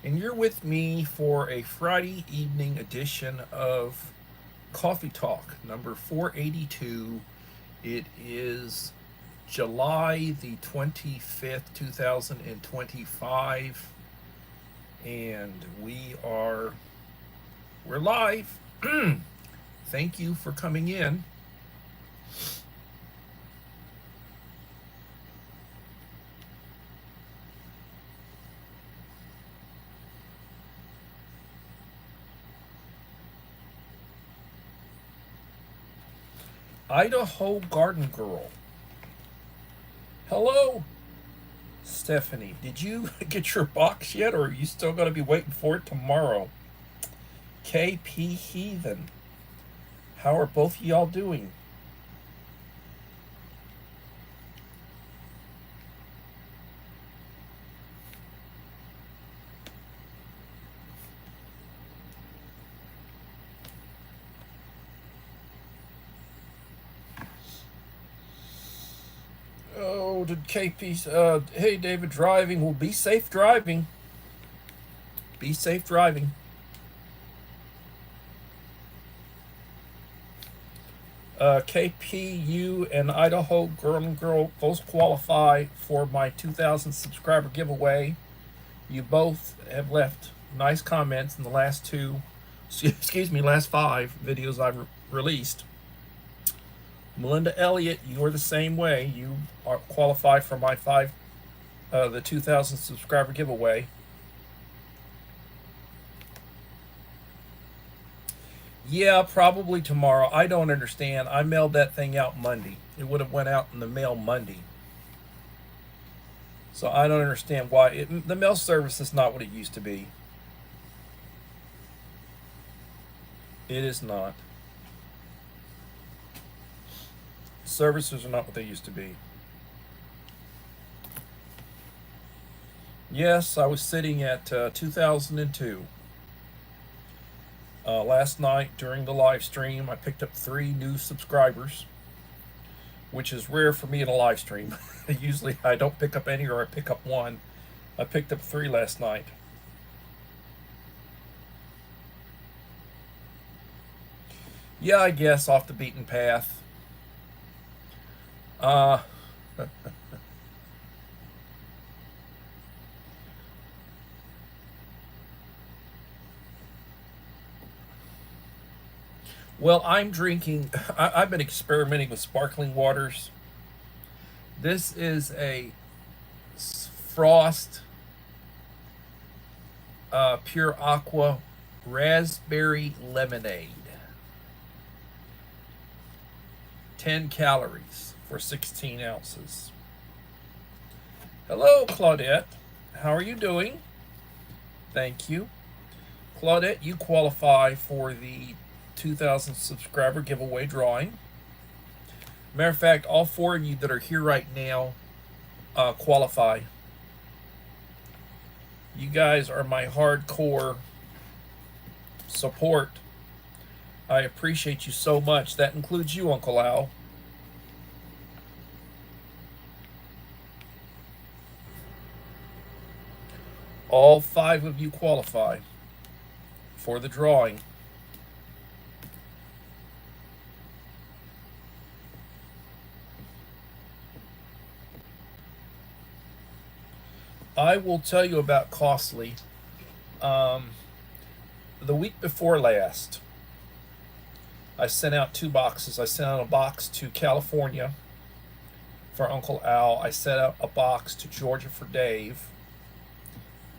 and you're with me for a Friday evening edition of Coffee Talk number 482. It is July the 25th, 2025, and we're live. Thank you for coming in. Idaho Garden Girl. Hello, Stephanie. Did you get your box yet, or are you still going to be waiting for it tomorrow? KP Heathen. How are both of y'all doing? Oh, did KP? Hey, David, driving. Well, be safe driving. Be safe driving. KPU and Idaho Girl and Girl both qualify for my 2,000 subscriber giveaway. You both have left nice comments in the last last five videos I've released. Melinda Elliott, you are the same way. You are qualified for my the 2,000 subscriber giveaway. Yeah, probably tomorrow. I don't understand. I mailed that thing out Monday. It would have went out in the mail Monday. So I don't understand why the mail service is not what it used to be. It is not. Services are not what they used to be. Yes, I was sitting at 2002. Last night during the live stream, I picked up 3 new subscribers, which is rare for me in a live stream. Usually I don't pick up any, or I pick up one. I picked up 3 last night. Yeah, I guess off the beaten path. Uh, well, I'm drinking, I've been experimenting with sparkling waters. This is a Frost Pure Aqua Raspberry Lemonade. 10 calories for 16 ounces. Hello, Claudette. How are you doing? Thank you. Claudette, you qualify for the 2,000 subscriber giveaway drawing. Matter of fact, all 4 of you that are here right now qualify. You guys are my hardcore support. I appreciate you so much. That includes you, Uncle Al. All 5 of you qualify for the drawing. I will tell you about Costly. Um, the week before last, I sent out 2 boxes. I sent out a box to California for Uncle Al. I sent out a box to Georgia for Dave,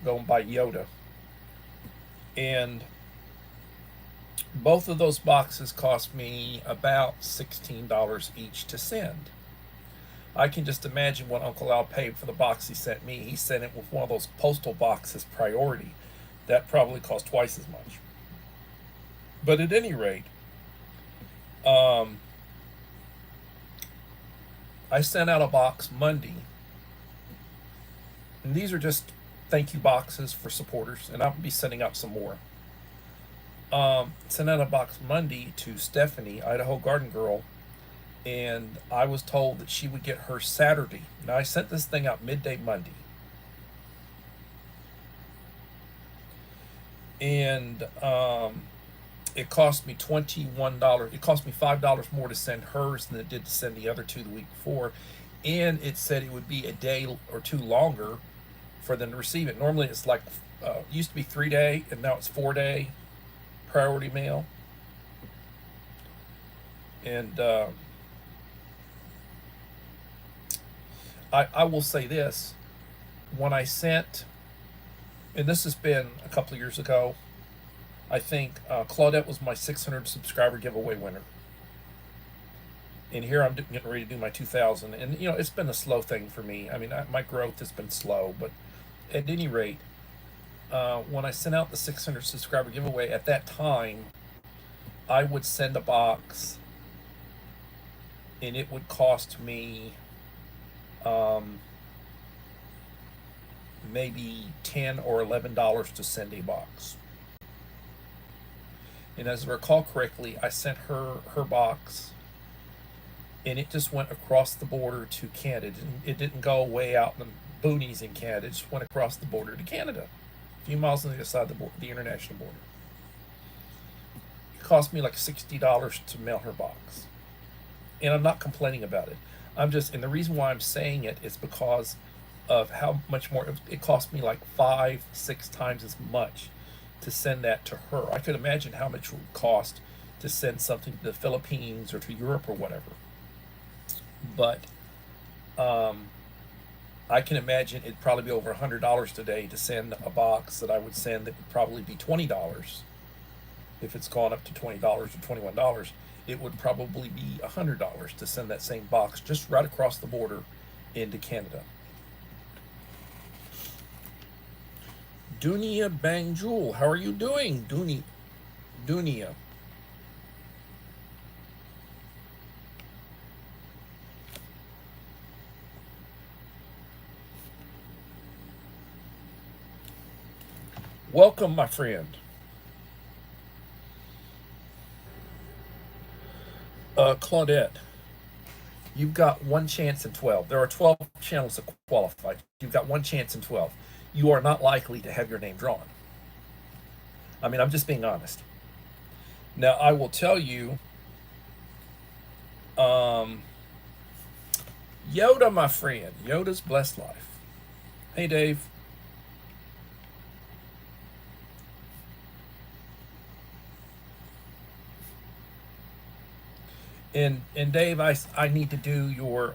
going by Yoda. And both of those boxes cost me about $16 each to send. I can just imagine what Uncle Al paid for the box he sent me. He sent it with one of those postal boxes priority. That probably cost twice as much. But at any rate, um, I sent out a box Monday. And these are just thank you boxes for supporters, and I'll be sending out some more. Sent out a box Monday to Stephanie, Idaho Garden Girl, and I was told that she would get her Saturday. Now, I sent this thing out midday Monday. and it cost me $21. It cost me $5 more to send hers than it did to send the other two the week before, and it said it would be a day or two longer for them to receive it. Normally, it's like used to be 3 day, and now it's 4 day priority mail. And I will say this: when I sent, and this has been a couple of years ago, I think Claudette was my 600 subscriber giveaway winner. And here I'm getting ready to do my 2,000. And, you know, it's been a slow thing for me. I mean, my growth has been slow. But at any rate, when I sent out the 600 subscriber giveaway, at that time, I would send a box, and it would cost me maybe $10 or $11 to send a box. And as I recall correctly, I sent her box, and it just went across the border to Canada. It didn't go way out in the boonies in Canada. It just went across the border to Canada, a few miles on the other side of the international border. It cost me like $60 to mail her box. And I'm not complaining about it. And the reason why I'm saying it is because of how much more it cost me, like 5-6 times as much to send that to her. I could imagine how much it would cost to send something to the Philippines or to Europe or whatever. But I can imagine it'd probably be over $100 today to send a box that I would send that would probably be $20. If it's gone up to $20 or $21, it would probably be $100 to send that same box just right across the border into Canada. Dunia Bangjul, how are you doing, Dunia? Welcome, my friend. Claudette, you've got one chance in 12. There are 12 channels that qualify. You've got one chance in 12. You are not likely to have your name drawn. I mean, I'm just being honest. Now, I will tell you, Yoda, my friend, Yoda's Blessed Life. Hey, Dave. And Dave, I need to do your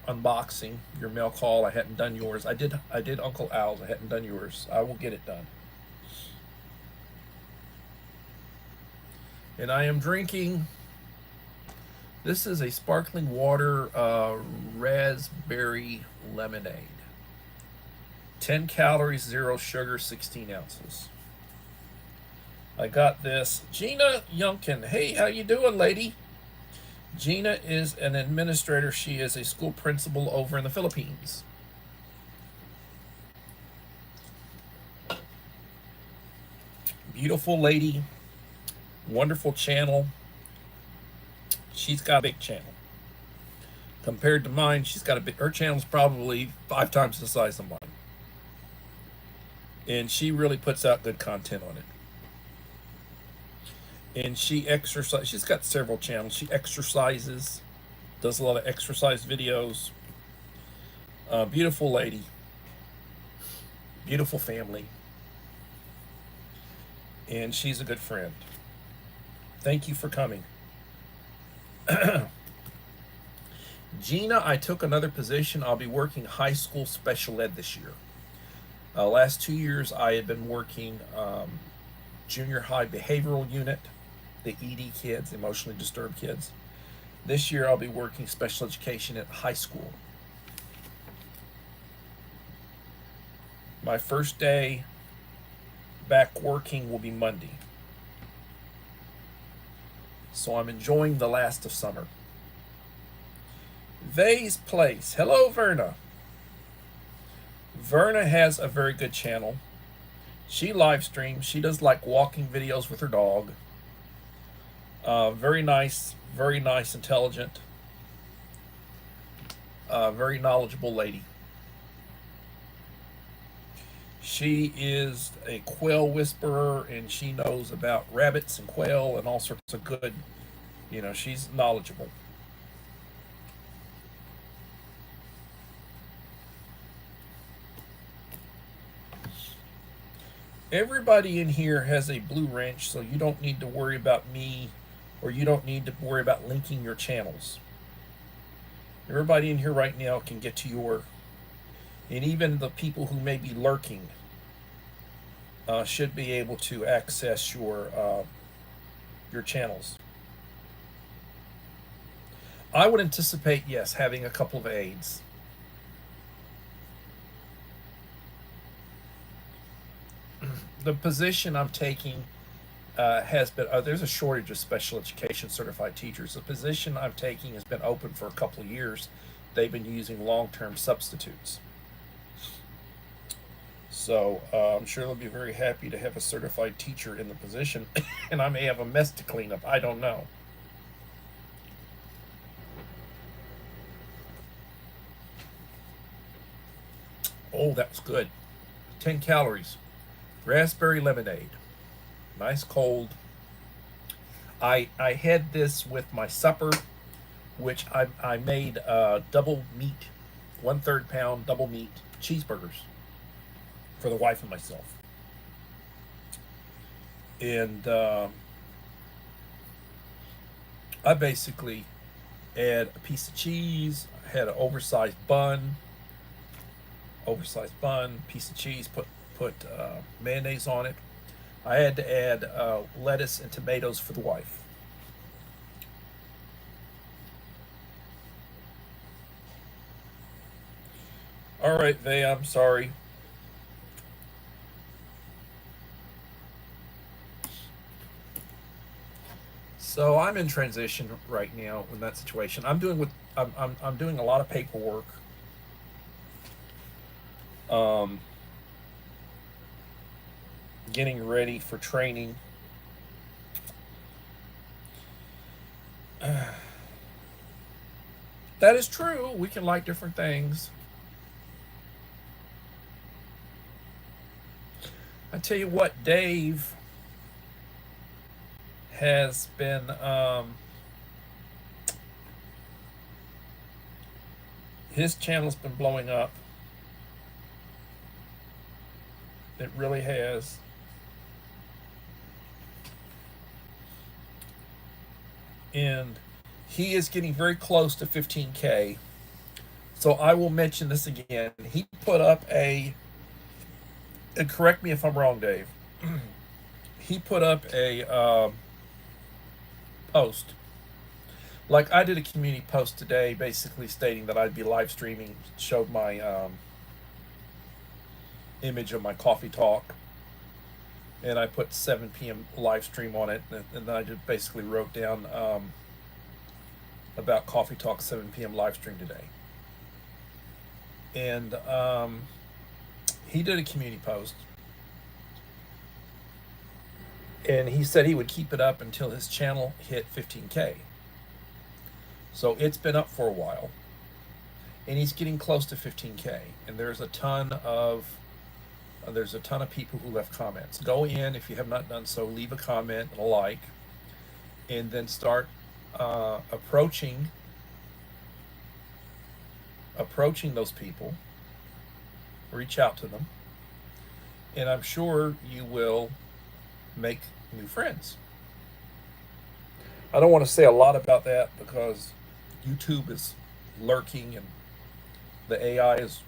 unboxing, your mail call. I hadn't done yours. I did Uncle Al's. I hadn't done yours. I will get it done. And I am drinking. This is a sparkling water raspberry lemonade. 10 calories, 0 sugar, 16 ounces. I got this. Gina Yunkin. Hey, how you doing, lady? Gina is an administrator. She is a school principal over in the Philippines. Beautiful lady. Wonderful channel. She's got a big channel. Compared to mine, her channel's probably 5 times the size of mine. And she really puts out good content on it. And she's got several channels. She exercises, does a lot of exercise videos. Beautiful lady. Beautiful family. And she's a good friend. Thank you for coming. Gina, I took another position. I'll be working high school special ed this year. Last 2 years, I had been working junior high behavioral unit, the ED kids, emotionally disturbed kids. This year, I'll be working special education at high school. My first day back working will be Monday. So I'm enjoying the last of summer. Vay's Place. Hello, Verna. Verna has a very good channel. She live streams. She does like walking videos with her dog. Very nice, intelligent, very knowledgeable lady. She is a quail whisperer, and she knows about rabbits and quail and all sorts of good. She's knowledgeable. Everybody in here has a blue wrench, so you don't need to worry about me, or you don't need to worry about linking your channels. Everybody in here right now can get to and even the people who may be lurking should be able to access your channels. I would anticipate, yes, having a couple of aids. The position I'm taking has been, there's a shortage of special education certified teachers. The position I'm taking has been open for a couple of years. They've been using long-term substitutes. So I'm sure they'll be very happy to have a certified teacher in the position, and I may have a mess to clean up. I don't know. Oh, that was good. 10 calories. Raspberry lemonade. Nice cold. I had this with my supper, which I made double meat, 1/3 pound double meat cheeseburgers for the wife and myself. And I basically add a piece of cheese, had an oversized bun, piece of cheese, put mayonnaise on it. I had to add lettuce and tomatoes for the wife. All right, Vay, I'm sorry. So I'm in transition right now in that situation. I'm doing a lot of paperwork. Um, Getting ready for training. That is true. We can like different things. I tell you what, Dave has been his channel's been blowing up. It really has. And he is getting very close to 15K. So I will mention this again. He put up and correct me if I'm wrong, Dave. He put up a post. Like I did a community post today basically stating that I'd be live streaming, showed my image of my coffee talk, and I put 7 p.m. live stream on it, and then I just basically wrote down about coffee talk 7 p.m. live stream today. And he did a community post, and he said he would keep it up until his channel hit 15K. So it's been up for a while, and he's getting close to 15K. And there's a ton of people who left comments. Go in, if you have not done so, leave a comment and a like, and then start approaching those people. Reach out to them, and I'm sure you will make new friends. I don't want to say a lot about that because YouTube is lurking, and the AI is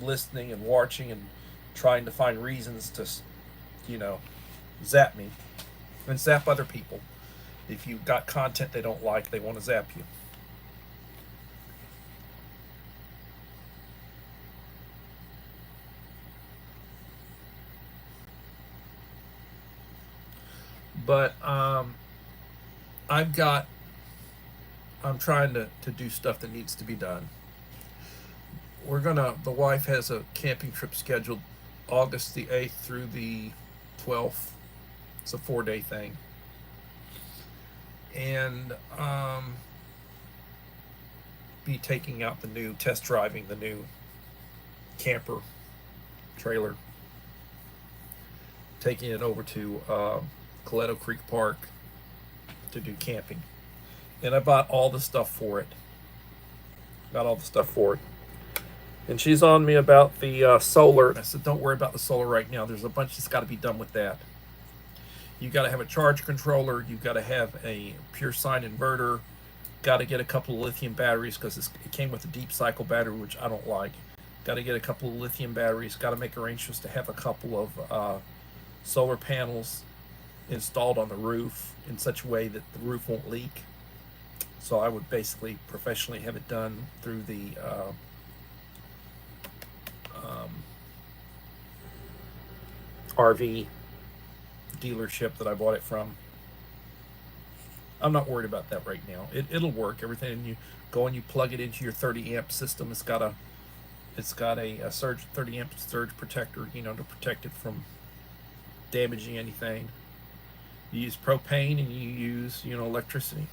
listening and watching and trying to find reasons to, zap me and zap other people. If you've got content they don't like, they want to zap you. But I'm trying to do stuff that needs to be done. The wife has a camping trip scheduled August the 8th through the 12th. It's a 4-day thing. And be test driving the new camper trailer. taking it over to Coletto Creek Park to do camping. And I bought all the stuff for it. Got all the stuff for it. And she's on me about the solar. And I said, don't worry about the solar right now. There's a bunch that's got to be done with that. You got to have a charge controller. You've got to have a pure sine inverter. Got to get a couple of lithium batteries because it came with a deep cycle battery, which I don't like. Got to get a couple of lithium batteries. Got to make arrangements to have a couple of solar panels installed on the roof in such a way that the roof won't leak. So I would basically professionally have it done through the RV dealership that I bought it from. I'm not worried about that right now. It'll work. Everything, you go and you plug it into your 30 amp system. It's got a surge 30 amp surge protector, you know, to protect it from damaging anything. You use propane and you use, you know, electricity.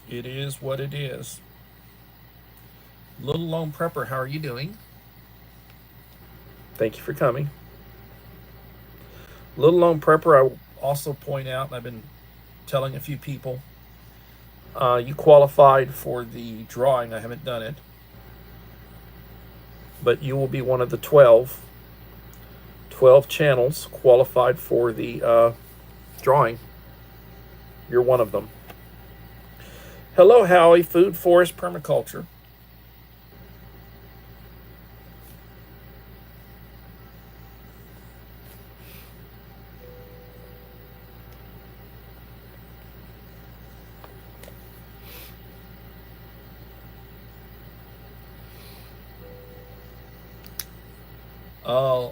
It is what it is. Little Lone Prepper, how are you doing? Thank you for coming. Little Lone Prepper, I will also point out, and I've been telling a few people, you qualified for the drawing. I haven't done it. But you will be one of the 12 channels qualified for the drawing. You're one of them. Hello, Howie, Food, Forest, Permaculture. Uh,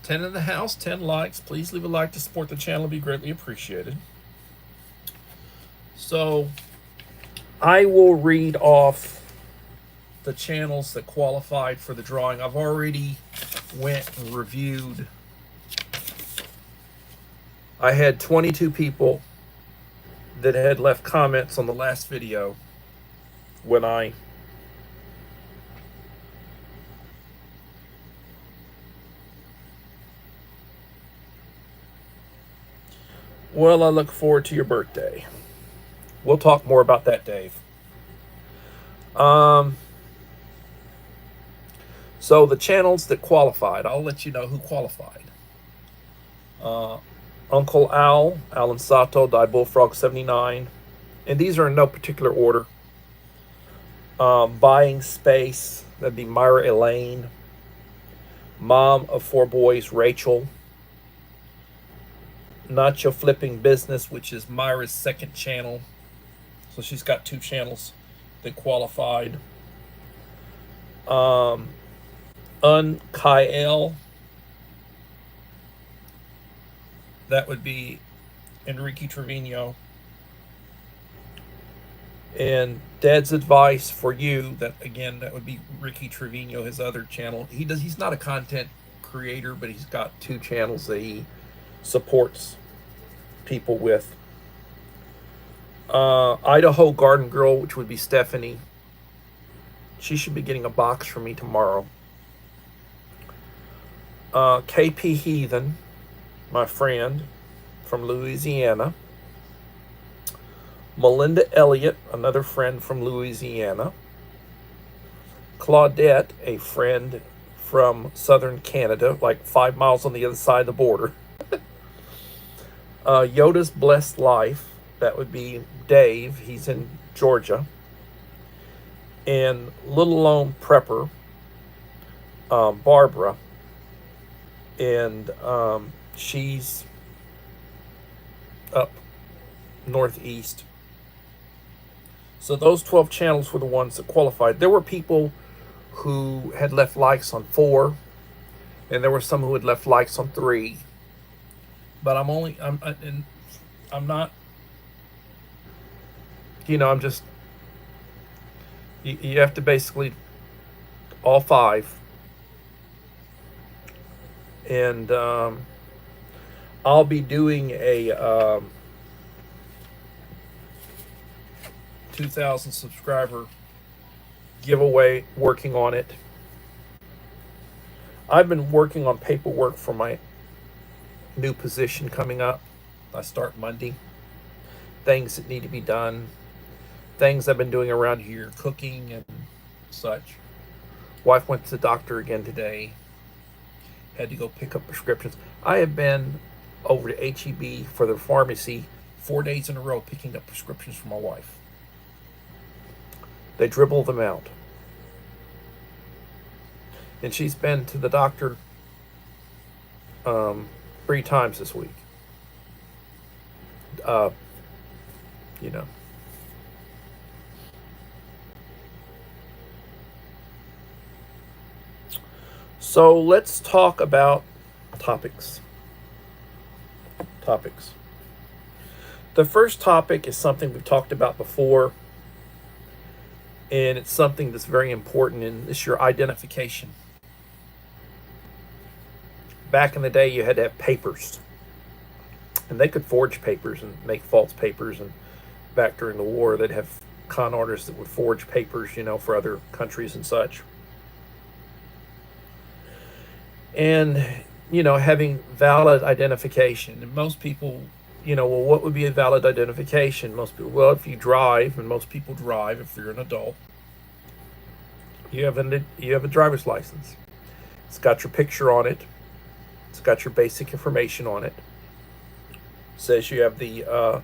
10 in the house, 10 likes. Please leave a like to support the channel. It'd be greatly appreciated. So I will read off the channels that qualified for the drawing. I've already went and reviewed. I had 22 people that had left comments on the last video when I well, I look forward to your birthday. We'll talk more about that, Dave. So the channels that qualified, I'll let you know who qualified. Uncle Al, Alan Sato, Die Bullfrog 79, and these are in no particular order. Buying Space, that'd be Myra Elaine. Mom of 4 boys, Rachel. Nacho Flipping Business, which is Myra's second channel. So she's got 2 channels that qualified. Unkael, that would be Enrique Trevino. And Dad's Advice for You, that again, that would be Ricky Trevino, his other channel. He's not a content creator, but he's got 2 channels that he supports people with. Idaho Garden Girl, which would be Stephanie. She should be getting a box from me tomorrow. KP Heathen, my friend from Louisiana. Melinda Elliott, another friend from Louisiana. Claudette, a friend from southern Canada, like 5 miles on the other side of the border. Yoda's Blessed Life, that would be Dave, he's in Georgia. And Little Lone Prepper, Barbara, and she's up northeast. So those 12 channels were the ones that qualified. There were people who had left likes on 4, and there were some who had left likes on 3. But I'm not, you know, I'm just, you have to basically all 5. And I'll be doing a 2,000 subscriber giveaway, working on it. I've been working on paperwork for my new position coming up. I start Monday. Things that need to be done, things I've been doing around here, cooking and such. Wife went to the doctor again today. Had to go pick up prescriptions. I have been over to HEB for the pharmacy 4 days in a row picking up prescriptions for my wife. They dribble them out. And she's been to the doctor 3 times this week. You know. So let's talk about topics. The first topic is something we've talked about before, and it's something that's very important, and it's your identification. Back in the day, you had to have papers, and they could forge papers and make false papers, and back during the war, they'd have con artists that would forge papers, for other countries and such. And, having valid identification. And most people, well, what would be a valid identification? Most people, well, if you drive, and most people drive, if you're an adult, you have a driver's license. It's got your picture on it. It's got your basic information on it. It says you have a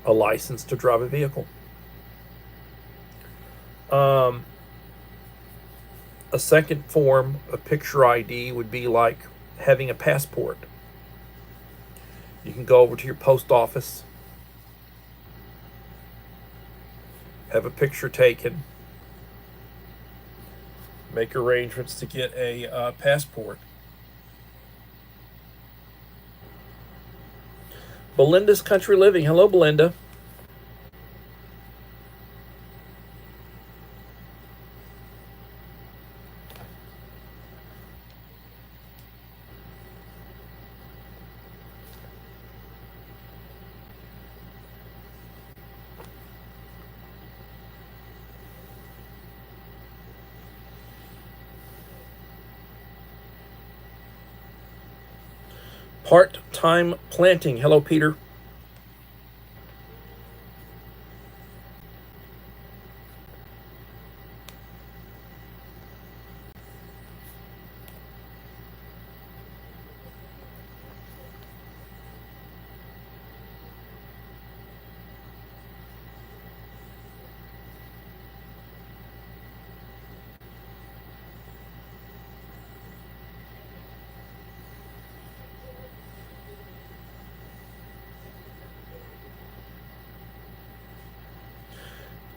license to drive a vehicle. A second form of picture ID would be like having a passport. You can go over to your post office, have a picture taken, make arrangements to get a passport. Belinda's Country Living. Hello, Belinda. Part-time planting. Hello, Peter.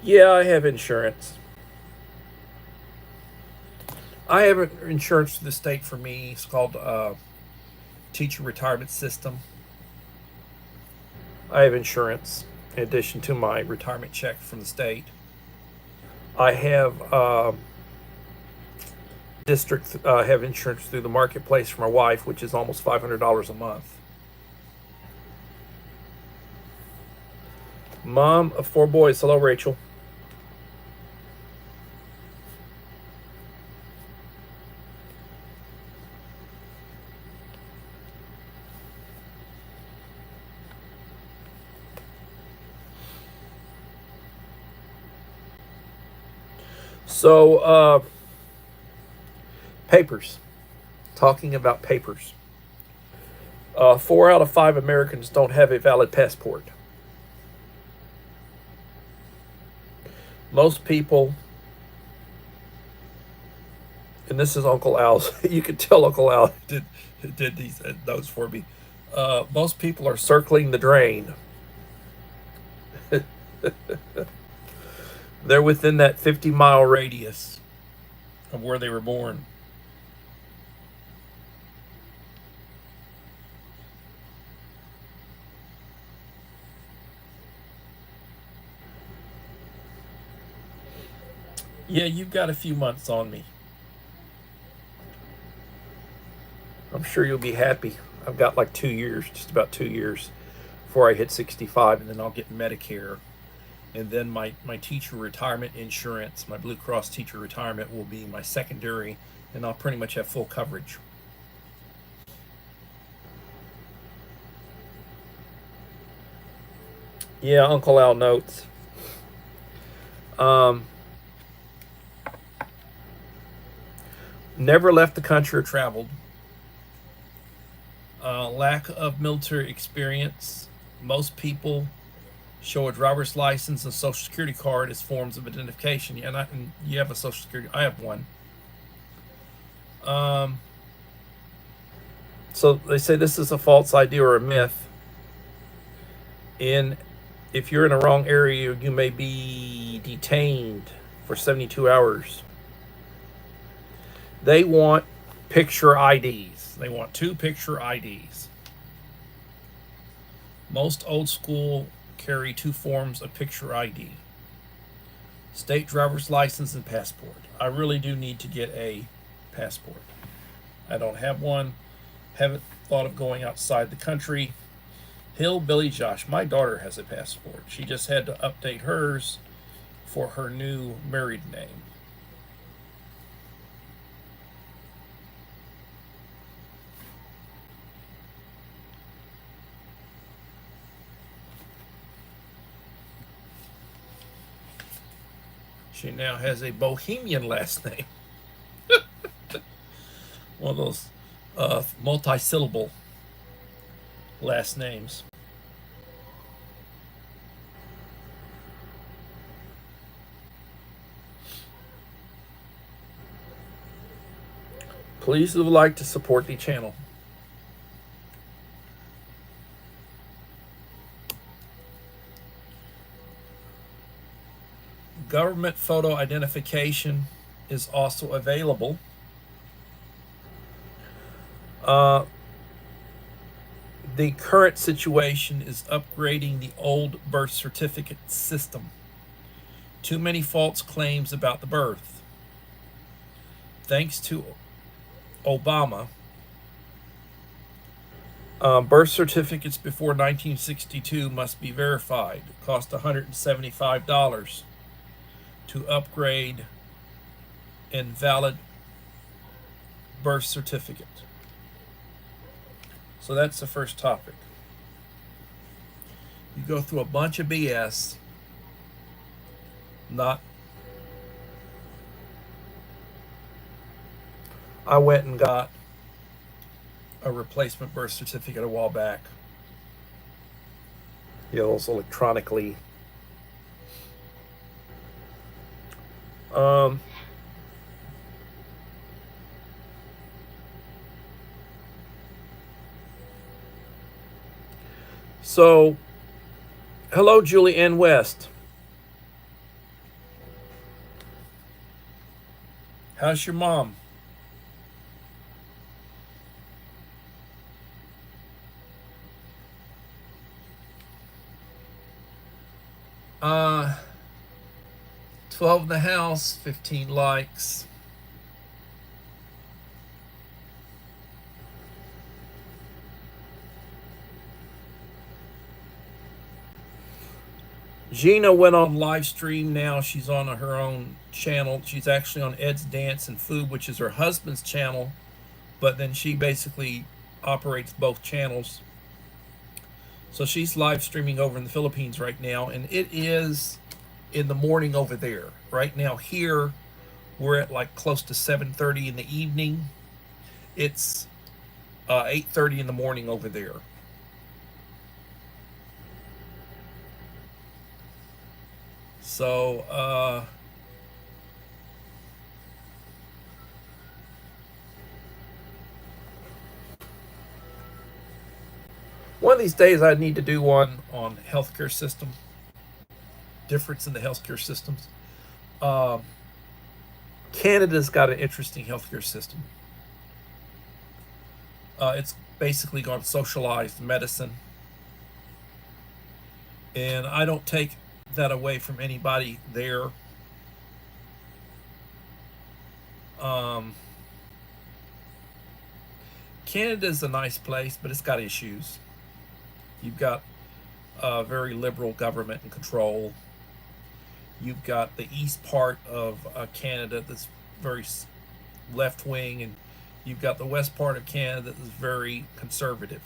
Yeah, I have insurance. I have insurance through the state for me. It's called Teacher Retirement System. I have insurance in addition to my retirement check from the state. I have have insurance through the marketplace for my wife, which is almost $500 a month. Mom of 4 boys. Hello, Rachel. So, papers. Talking about papers. 4 out of 5 Americans don't have a valid passport. Most people, and this is Uncle Al's, you can tell Uncle Al did these notes for me. Most people are circling the drain. They're within that 50-mile radius of where they were born. Yeah, you've got a few months on me. I'm sure you'll be happy. I've got like 2 years, just about 2 years, before I hit 65, and then I'll get Medicare. And then my teacher retirement insurance, my Blue Cross teacher retirement, will be my secondary, and I'll pretty much have full coverage. Yeah, Uncle Al notes. Never left the country or traveled. Lack of military experience. Most people show a driver's license and social security card as forms of identification. Yeah, and you have a social security. I have one. So they say this is a false idea or a myth. If you're in a wrong area, you may be detained for 72 hours. They want picture IDs. They want 2 picture IDs. Most old school carry 2 forms of picture ID: state driver's license and passport. I really do need to get a passport. I don't have one. Haven't thought of going outside the country. Hillbilly Josh, my daughter has a passport. She just had to update hers for her new married name. She now has a Bohemian last name. One of those multi-syllable last names. Please would like to support the channel. Government photo identification is also available. The current situation is upgrading the old birth certificate system. Too many false claims about the birth. Thanks to Obama, birth certificates before 1962 must be verified. It cost $175 to upgrade invalid birth certificate. So that's the first topic. You go through a bunch of BS. I went and got a replacement birth certificate a while back. Those electronically. So, hello, Julie Ann West. How's your mom? Uh, 12 in the house, 15 likes. Gina went on Livestream now. She's on her own channel. She's actually on Ed's Dance and Food, which is her husband's channel. But then she basically operates both channels. So she's live streaming over in the Philippines right now. And it is in the morning over there. Right now here, we're at like close to 7:30 in the evening. It's 8:30 in the morning over there. So, one of these days I need to do one on healthcare system, difference in the healthcare systems. Canada's got an interesting healthcare system. It's basically gone socialized medicine. And I don't take that away from anybody there. Canada's a nice place, but it's got issues. You've got a very liberal government and control. You've got the east part of Canada that's very left wing, and you've got the west part of Canada that's very conservative.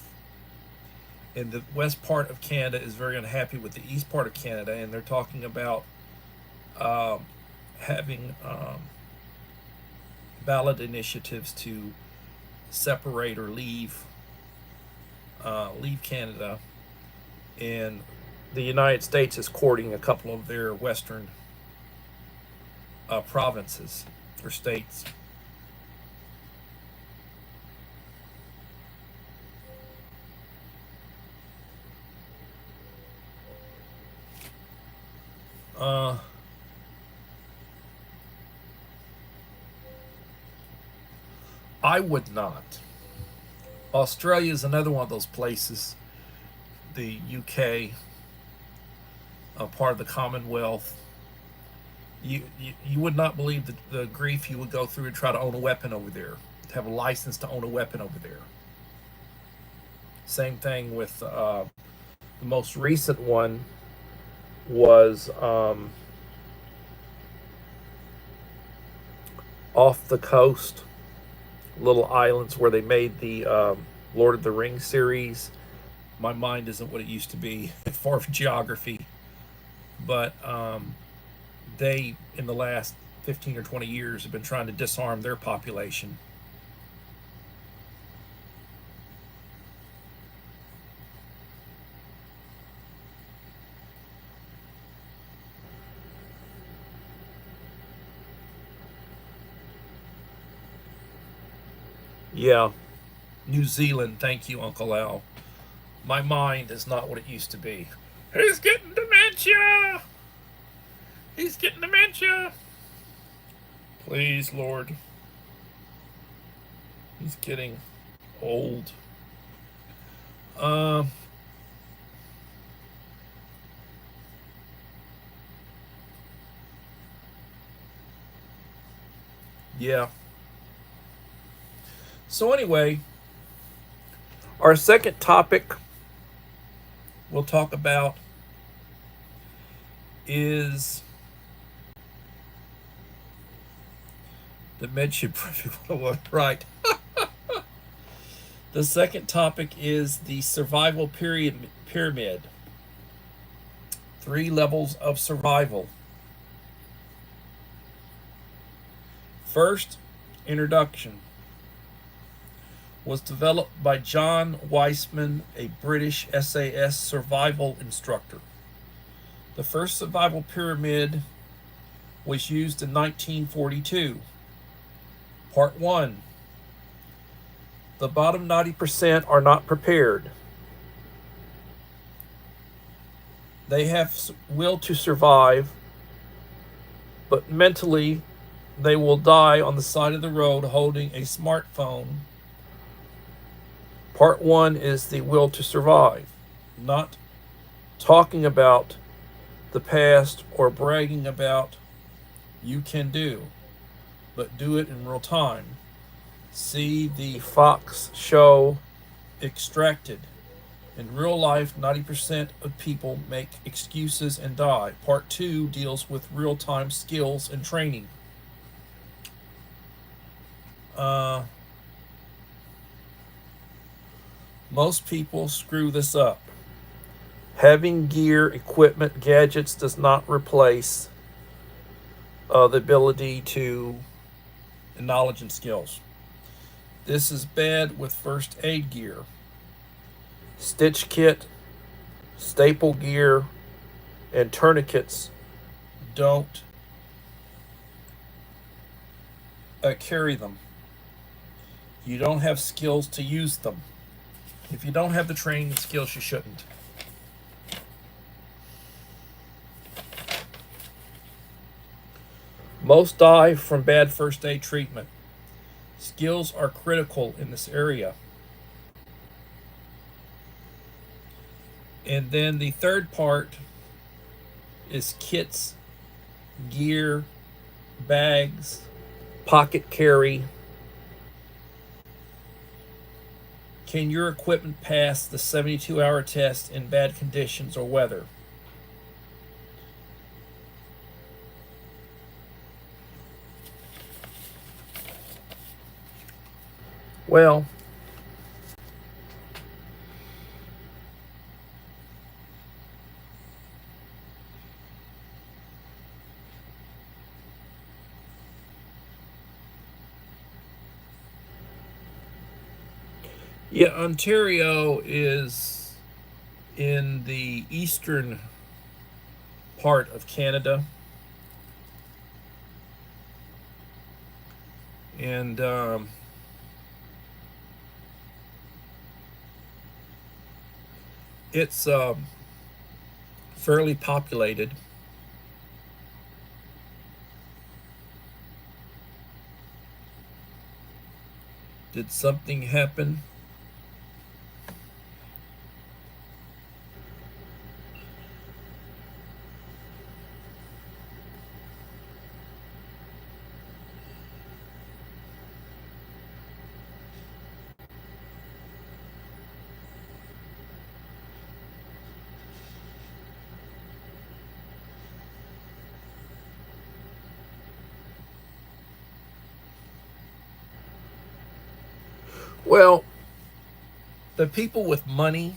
And the west part of Canada is very unhappy with the east part of Canada, and they're talking about having ballot initiatives to separate or leave Canada. And the United States is courting a couple of their western provinces or states. I would not. Australia is another one of those places. The UK, part of the Commonwealth. You would not believe the grief you would go through to try to own a weapon over there, to have a license to own a weapon over there. Same thing with the most recent one was off the coast, little islands where they made the Lord of the Rings series. My mind isn't what it used to be as far as geography, but they, in the last 15 or 20 years, have been trying to disarm their population. Yeah, New Zealand, thank you, Uncle Al. My mind is not what it used to be. He's getting dementia! He's getting dementia! Please, Lord. He's getting old. Yeah. So anyway, our second topic we'll talk about is dementia right. The second topic is the survival pyramid. 3 levels of survival. First, introduction. Was developed by John Weissman, a British SAS survival instructor. The first survival pyramid was used in 1942. Part 1. The bottom 90% are not prepared. They have will to survive, but mentally they will die on the side of the road holding a smartphone. Part 1 is the will to survive, not talking about the past or bragging about you can do, but do it in real time. See the Fox show Extracted. In real life, 90% of people make excuses and die. Part 2 deals with real-time skills and training. Most people screw this up. Having gear, equipment, gadgets does not replace the ability to knowledge and skills. This is bad with first aid gear, stitch kit, staple gear, and tourniquets. Don't carry them. You don't have skills to use them. If you don't have the training and skills, you shouldn't. Most die from bad first aid treatment. Skills are critical in this area. And then the third part is kits, gear, bags, pocket carry. Can your equipment pass the 72-hour test in bad conditions or weather? Well, yeah, Ontario is in the eastern part of Canada, and it's fairly populated. Did something happen? Well, the people with money,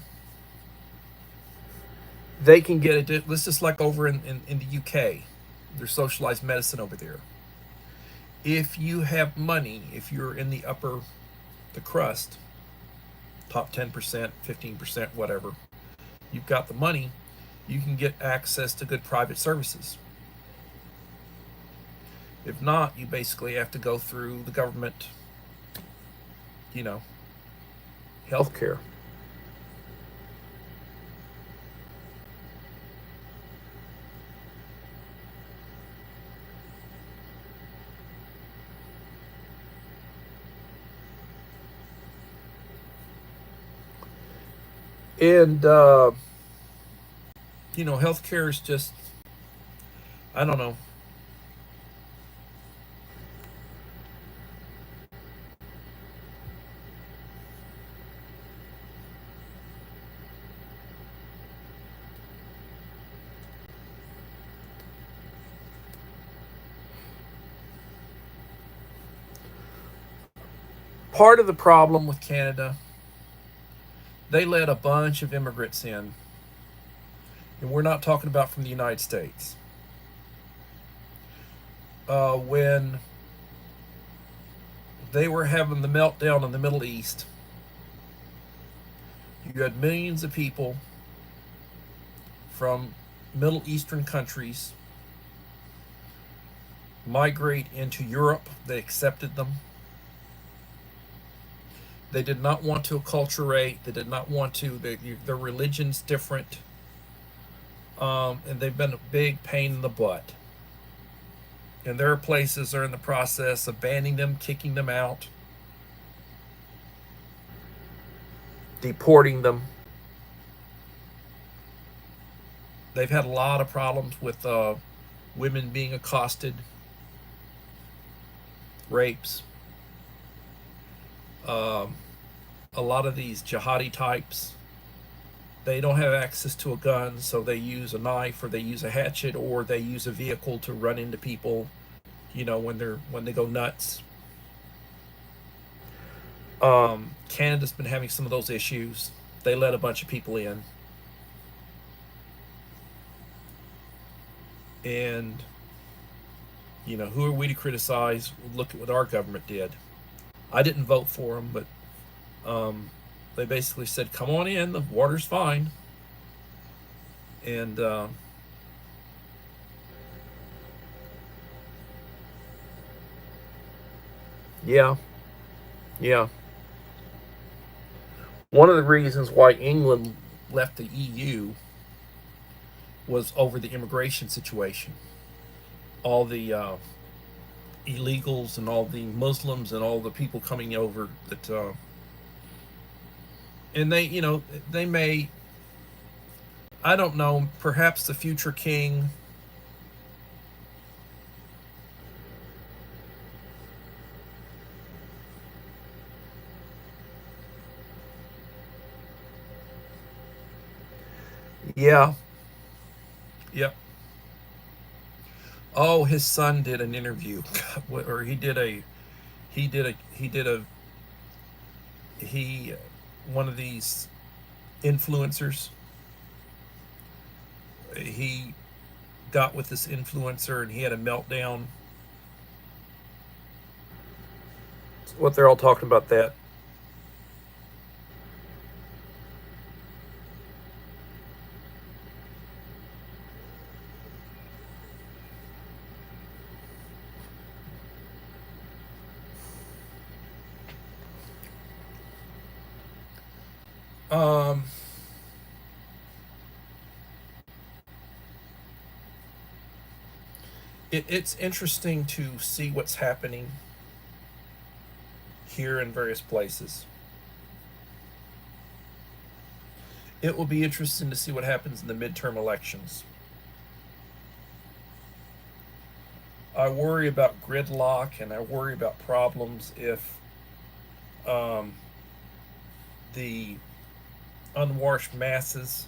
they can get it. Let's just like over in the UK, there's socialized medicine over there. If you have money, if you're in the crust, top 10%, 15%, whatever, you've got the money, you can get access to good private services. If not, you basically have to go through the government, you know, healthcare. And, healthcare is just, I don't know. Part of the problem with Canada, they let a bunch of immigrants in. And we're not talking about from the United States. When they were having the meltdown in the Middle East, you had millions of people from Middle Eastern countries migrate into Europe. They accepted them. They did not want to acculturate. They did not want to. Their religion's different. And they've been a big pain in the butt. And there are places that are in the process of banning them, kicking them out, deporting them. They've had a lot of problems with women being accosted, rapes. A lot of these jihadi types, they don't have access to a gun, so they use a knife or they use a hatchet or they use a vehicle to run into people, when they go nuts. Canada's been having some of those issues. They let a bunch of people in. And, who are we to criticize? Look at what our government did. I didn't vote for them, but they basically said, come on in, the water's fine. And yeah, yeah. One of the reasons why England left the EU was over the immigration situation. All the illegals and all the Muslims and all the people coming over and they may, I don't know, perhaps the future king. Yeah, yep. Oh, his son did an interview, or he did a he, one of these influencers, he got with this influencer and he had a meltdown. What they're all talking about that. Um, it's interesting to see what's happening here in various places. It will be interesting to see what happens in the midterm elections. I worry about gridlock and I worry about problems if um, the unwashed masses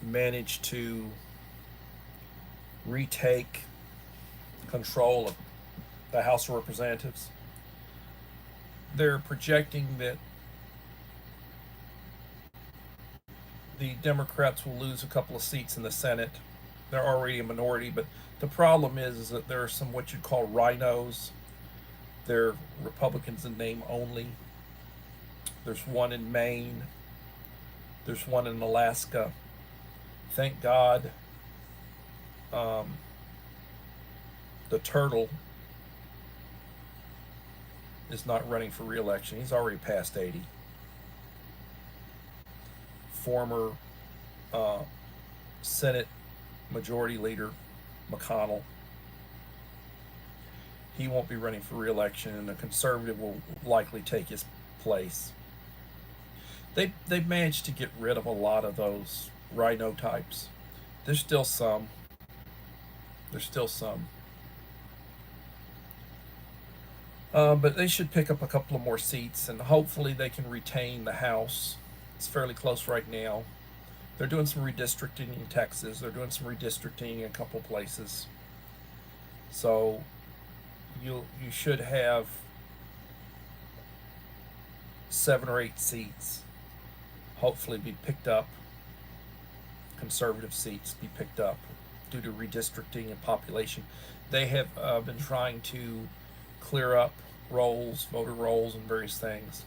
manage to retake control of the House of Representatives. They're projecting that the Democrats will lose a couple of seats in the Senate. They're already a minority, but the problem is that there are some what you'd call rhinos. They're Republicans in name only. There's one in Maine. There's one in Alaska. Thank God um, the turtle is not running for re-election. He's already past 80. Former uh, Senate Majority Leader McConnell. He won't be running for re-election, and a conservative will likely take his place. They've managed to get rid of a lot of those rhino types. There's still some. There's still some. But they should pick up a couple of more seats, and hopefully they can retain the House. It's fairly close right now. They're doing some redistricting in Texas. They're doing some redistricting in a couple of places. So you should have 7 or 8 seats. Hopefully, be picked up. Conservative seats be picked up due to redistricting and population. They have been trying to clear up rolls, voter rolls, and various things.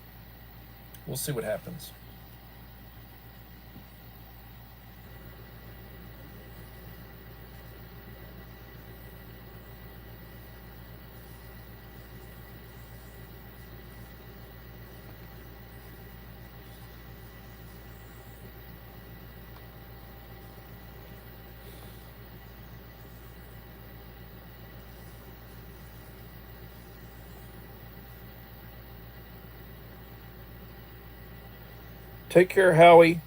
We'll see what happens. Take care, Howie.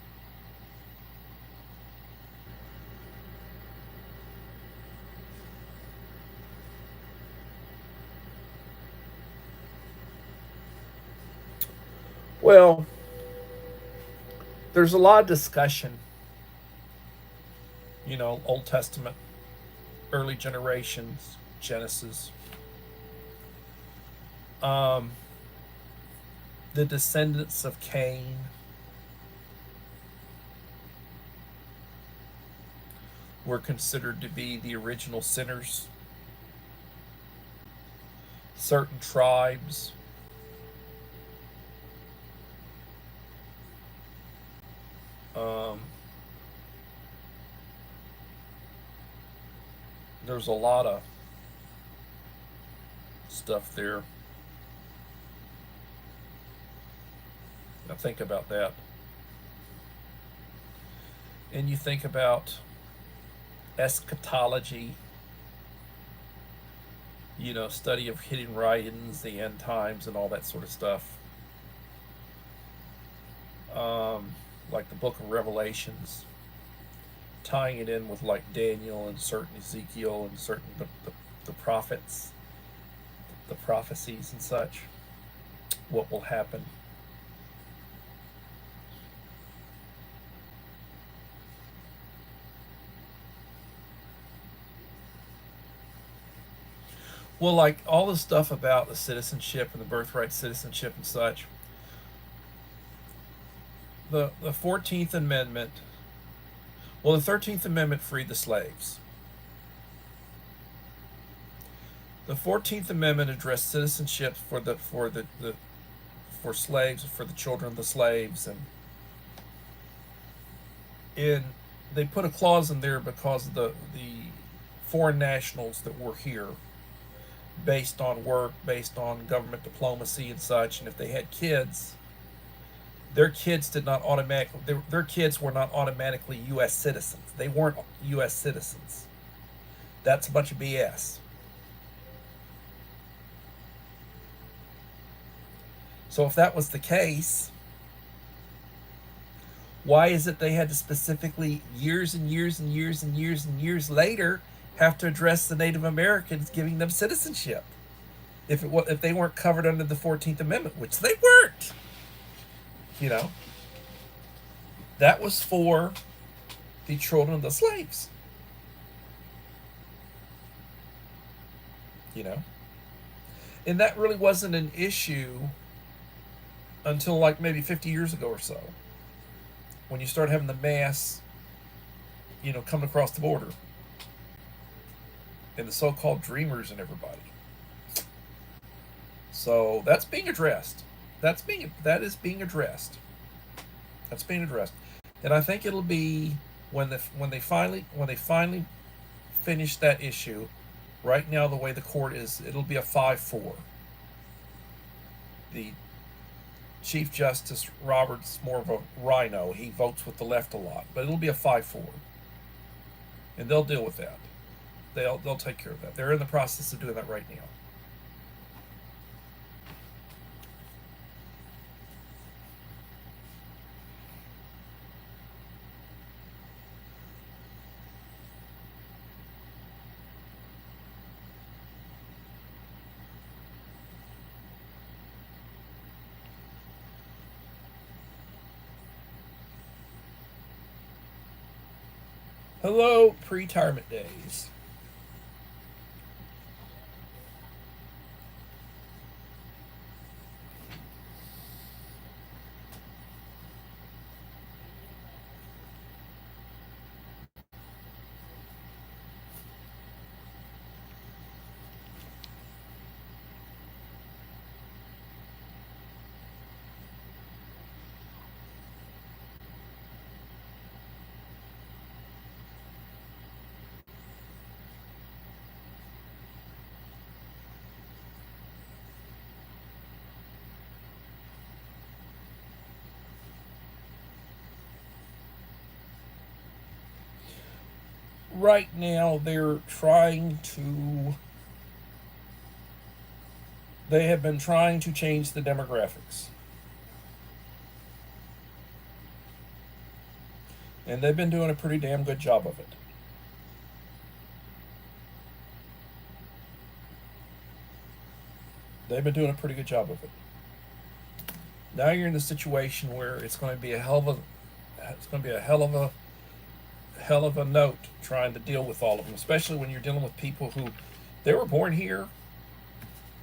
Well, there's a lot of discussion, Old Testament, early generations, Genesis. Um, the descendants of Cain were considered to be the original sinners. Certain tribes um, there's a lot of stuff there. Now think about that. And you think about eschatology, study of hidden writings, the end times, and all that sort of stuff. Like the book of Revelations, tying it in with like Daniel and certain Ezekiel and certain the prophets, the prophecies and such, what will happen. Well, like all the stuff about the citizenship and the birthright citizenship and such, the 14th Amendment. Well, the 13th Amendment freed the slaves. The 14th Amendment addressed citizenship for slaves, for the children of the slaves, and they put a clause in there because of the foreign nationals that were here, based on work, based on government diplomacy and such, and if they had kids, their kids were not automatically U.S. citizens. They weren't U.S. citizens. That's a bunch of BS. So if that was the case, why is it they had to specifically, years and years and years and years and years later, have to address the Native Americans, giving them citizenship, if they weren't covered under the 14th Amendment, which they weren't? You know, that was for the children of the slaves. You know, and that really wasn't an issue until like maybe 50 years ago or so, when you start having the mass, coming across the border, and the so-called dreamers and everybody. So that's being addressed. That is being addressed. That's being addressed, and I think it'll be when they finally finish that issue. Right now, the way the court is, it'll be a 5-4. The Chief Justice Roberts more of a rhino. He votes with the left a lot, but it'll be a 5-4, and they'll deal with that. They'll take care of that. They're in the process of doing that right now. Hello, pre-retirement days. Right now, they have been trying to change the demographics. And they've been doing a pretty damn good job of it. They've been doing a pretty good job of it. Now you're in the situation where it's going to be a hell of a note trying to deal with all of them, especially when you're dealing with people who they were born here,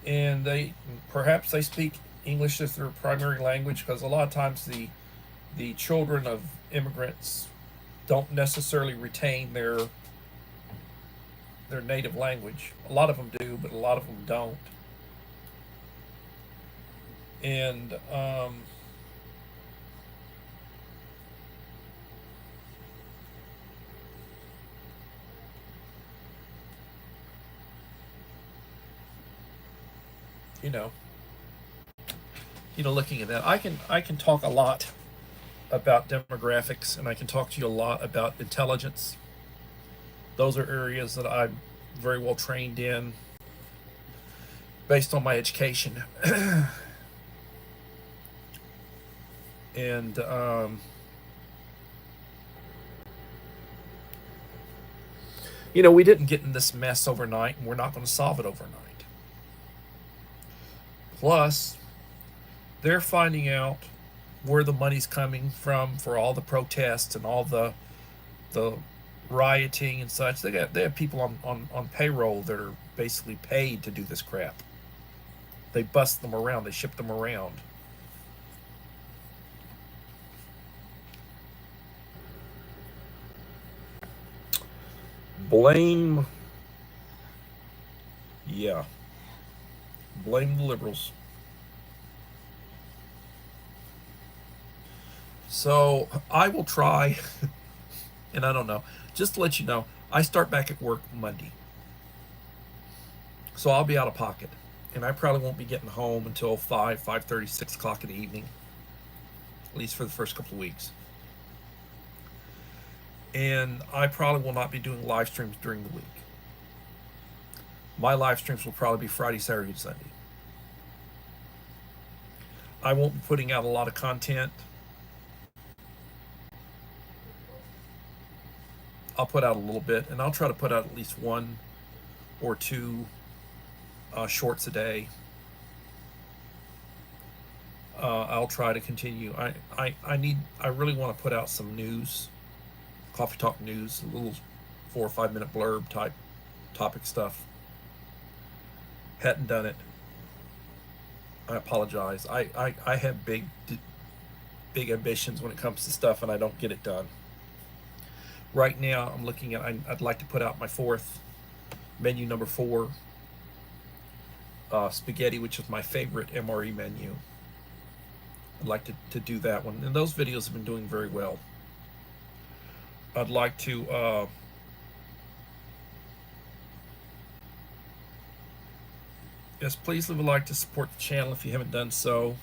and perhaps they speak English as their primary language, because a lot of times the children of immigrants don't necessarily retain their native language. A lot of them do, but a lot of them don't. And looking at that, I can talk a lot about demographics, and I can talk to you a lot about intelligence. Those are areas that I'm very well trained in based on my education. And we didn't get in this mess overnight, and we're not going to solve it overnight. Plus, they're finding out where the money's coming from for all the protests and all the rioting and such. They have people on payroll that are basically paid to do this crap. They bust them around. They ship them around. Blame, yeah, blame the liberals. So I will try, and I don't know, just to let you know, I start back at work Monday. So I'll be out of pocket. And I probably won't be getting home until 5, 5:30, 6 o'clock in the evening, at least for the first couple of weeks. And I probably will not be doing live streams during the week. My live streams will probably be Friday, Saturday, and Sunday. I won't be putting out a lot of content. I'll put out a little bit, and I'll try to put out at least 1 or 2 shorts a day. I'll try to continue. I really want to put out some news, coffee talk news, a little 4 or 5 minute blurb type topic stuff. Hadn't done it. I apologize. I have big ambitions when it comes to stuff, and I don't get it done. Right now, I'm looking at. I'd like to put out my 4th menu, number 4, spaghetti, which is my favorite MRE menu. I'd like to do that one, and those videos have been doing very well. I'd like to yes, please leave a like to support the channel if you haven't done so.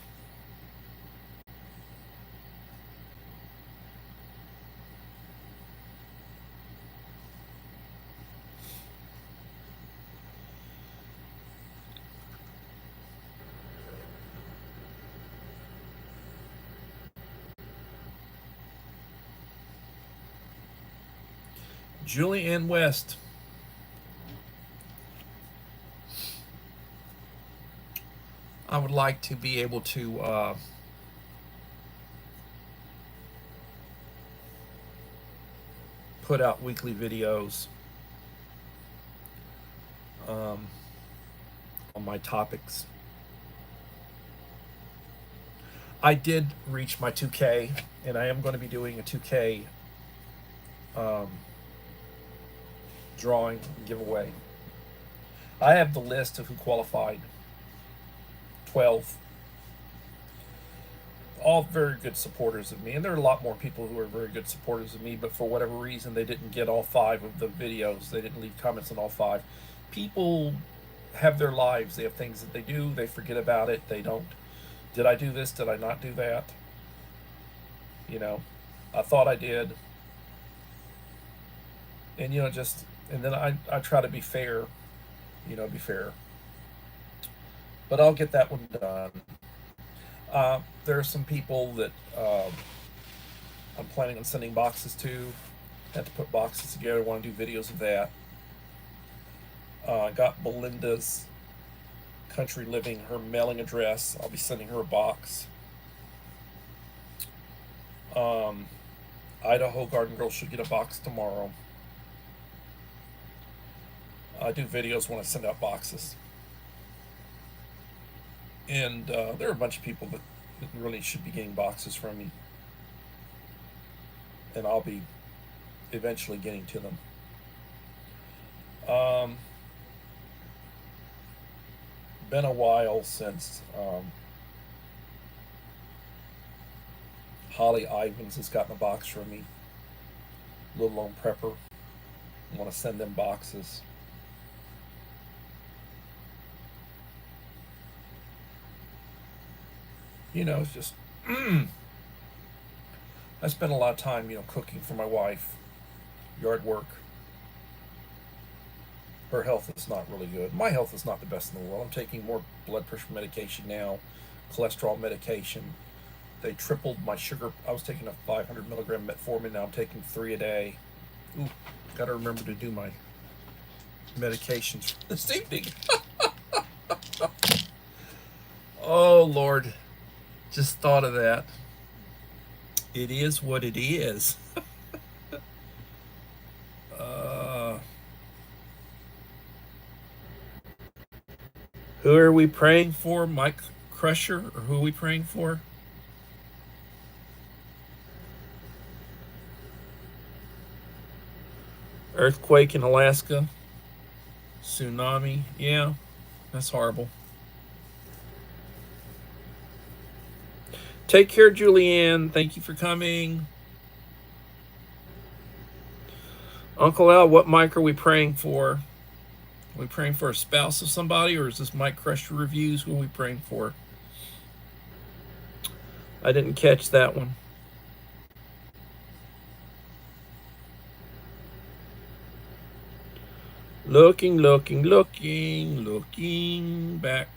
Julie Ann West. I would like to be able to put out weekly videos on my topics. I did reach my 2K, and I am going to be doing a 2K drawing giveaway. I have the list of who qualified. 12. All very good supporters of me, and there are a lot more people who are very good supporters of me, but for whatever reason they didn't get all 5 of the videos. They didn't leave comments on all 5. People have their lives. They have things that they do. They forget about it. They don't. Did I do this? Did I not do that? You know, I thought I did. And, you know, and then I try to be fair, be fair. But I'll get that one done. There are some people that I'm planning on sending boxes to. Have to put boxes together. I want to do videos of that. I got Belinda's Country Living, her mailing address. I'll be sending her a box. Idaho Garden Girl should get a box tomorrow. I do videos when I send out boxes. And there are a bunch of people that really should be getting boxes from me. And I'll be eventually getting to them. Been a while since Holly Ivins has gotten a box from me. Little Lone Prepper. I want to send them boxes. It's just, I spend a lot of time, cooking for my wife, yard work. Her health is not really good. My health is not the best in the world. I'm taking more blood pressure medication now, cholesterol medication. They tripled my sugar. I was taking a 500 milligram metformin. Now I'm taking 3 a day. Ooh, got to remember to do my medications for this evening. Oh, Lord. Just thought of that. It is what it is. Who are we praying for? Mike Crusher? Or who are we praying for? Earthquake in Alaska. Tsunami. Yeah, that's horrible. Take care, Julianne. Thank you for coming. Uncle Al, what mic are we praying for? Are we praying for a spouse of somebody, or is this Mike Crusher Reviews? Who are we praying for? I didn't catch that one. Looking back.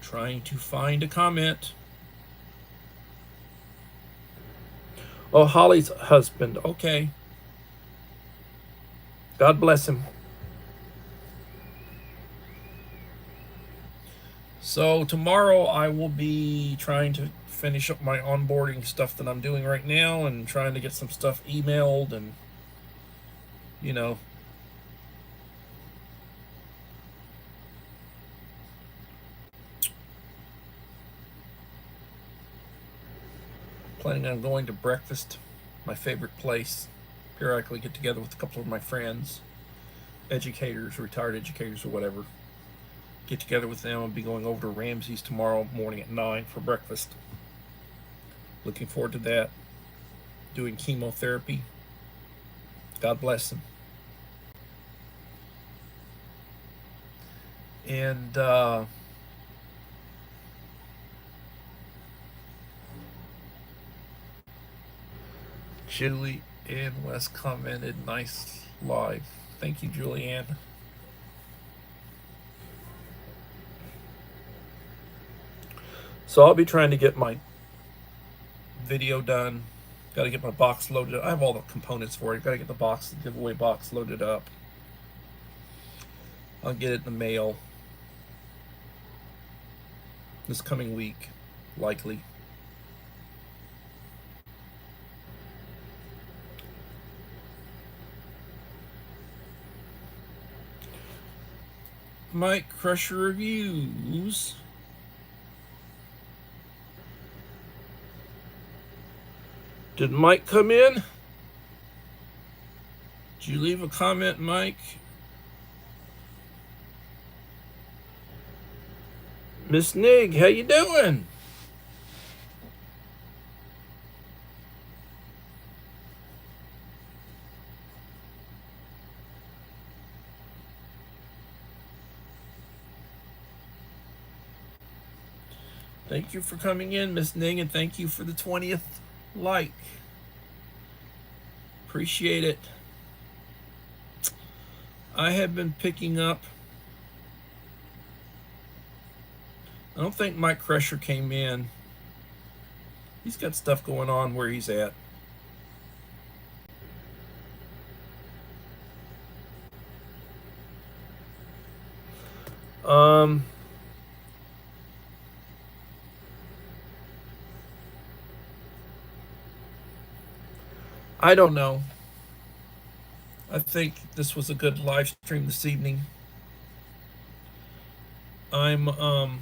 Trying to find a comment. Oh, Holly's husband. Okay. God bless him. So tomorrow I will be trying to finish up my onboarding stuff that I'm doing right now and trying to get some stuff emailed and, you know, planning on going to breakfast, my favorite place. Periodically get together with a couple of my friends, educators, retired educators or whatever. Get together with them. I'll be going over to Ramsey's tomorrow morning at 9 for breakfast. Looking forward to that. Doing chemotherapy. God bless them. And Julie Ann West commented, nice live. Thank you, Julianne. So I'll be trying to get my video done. Got to get my box loaded up. I have all the components for it. Got to get the box, the giveaway box loaded up. I'll get it in the mail this coming week, likely. Mike Crusher Reviews. Did Mike come in? Did you leave a comment, Mike? Miss Nig, how you doing? Thank you for coming in, Miss Ning, and thank you for the 20th like. Appreciate it. I have been picking up. I don't think Mike Crusher came in. He's got stuff going on where he's at. I don't know. I think this was a good live stream this evening. I'm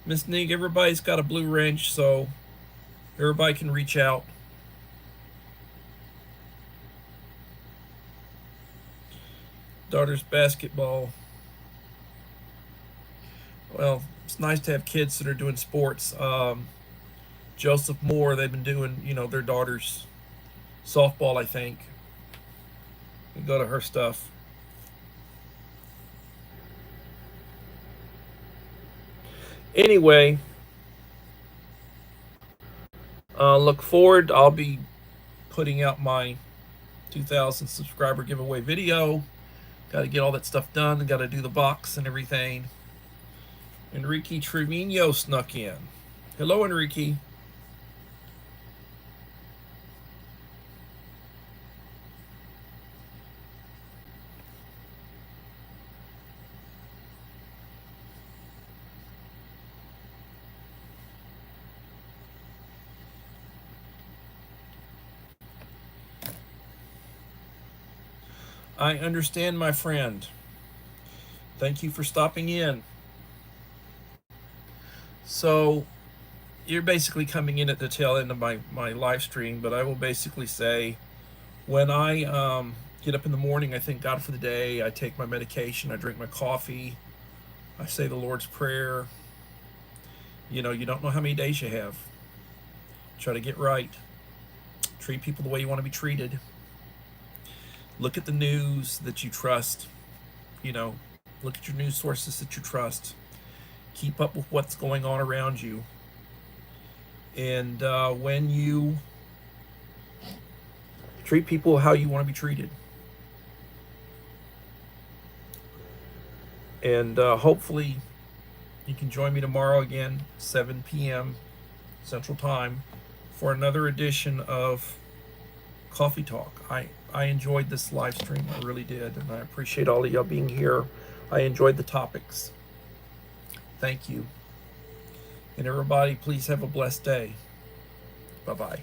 Miss Nig, everybody's got a blue wrench, so everybody can reach out. Daughter's basketball. Well, it's nice to have kids that are doing sports. Joseph Moore, they've been doing, their daughter's softball, I think. We go to her stuff. Anyway, look forward. I'll be putting out my 2,000 subscriber giveaway video. Got to get all that stuff done. Got to do the box and everything. Enrique Trevino snuck in. Hello, Enrique. I understand, my friend. Thank you for stopping in. So, you're basically coming in at the tail end of my live stream, but I will basically say When I get up in the morning, I thank God for the day. I take my medication. I drink my coffee. I say the Lord's Prayer. You know, you don't know how many days you have. Try to get right. Treat people the way you want to be treated. Look at the news that you trust. You know, look at your news sources that you trust. Keep up with what's going on around you. And when you treat people how you want to be treated. And hopefully you can join me tomorrow again, 7 p.m. Central Time, for another edition of Coffee Talk. I enjoyed this live stream. I really did. And I appreciate all of y'all being here. I enjoyed the topics. Thank you. And everybody, please have a blessed day. Bye-bye.